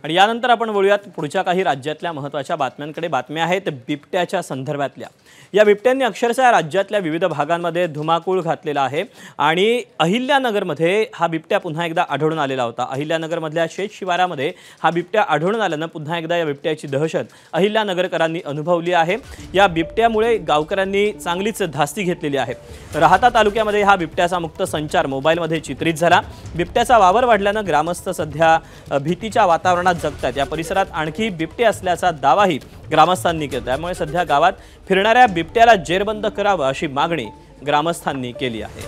आणि यानंतर आपण बोलूयात पुढच्या काही राज्यातल्या महत्त्वाच्या बातम्यांकडे। बातम्या आहेत बिबट्याच्या संदर्भातल्या। या बिबट्यांनी अक्षरशः राज्यातल्या विविध भागांमध्ये धुमाकूळ घातलेला आहे आणि अहिल्यानगरमध्ये हा बिबट्या पुन्हा एकदा आढळून आलेला होता। अहिल्यानगरमधल्या शेत शिवारामध्ये हा बिबट्या आढळून आल्यानं पुन्हा एकदा या बिबट्याची दहशत अहिल्यानगरकरांनी अनुभवली आहे। या बिबट्यामुळे गावकऱ्यांनी चांगलीच धास्ती घेतलेली आहे। राहाता तालुक्यामध्ये हा बिबट्याचा मुक्त संचार मोबाईलमध्ये चित्रित झाला। बिबट्याचा वावर वाढल्यानं ग्रामस्थ सध्या भीतीच्या वातावरणात जगतात। या परिसरात आणखी बिबटे असल्याचा दावाही ग्रामस्थांनी केला। त्यामुळे सध्या गावात फिरणाऱ्या बिबट्याला जेरबंद करावं अशी मागणी ग्रामस्थांनी केली आहे।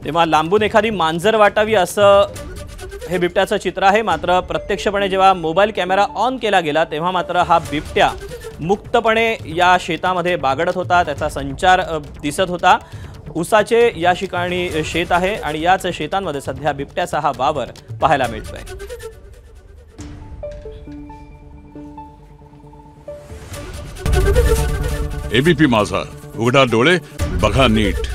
तेव्हा लांबून एखादी मांजर वाटावी असं हे बिबट्याचं चित्र आहे। मात्र प्रत्यक्षपणे जेव्हा मोबाईल कॅमेरा ऑन केला गेला तेव्हा मात्र हा बिबट्या मुक्तपणे या शेतामध्ये बागडत होता। त्याचा संचार दिसत होता। ऊसाचे या ठिकाणी शेत आहे आणि याच शेतांमध्ये सध्या बिबट्याचा हा वावर पाहायला मिळतोय। एबीपी माझा, उघडा डोळे बघा नीट।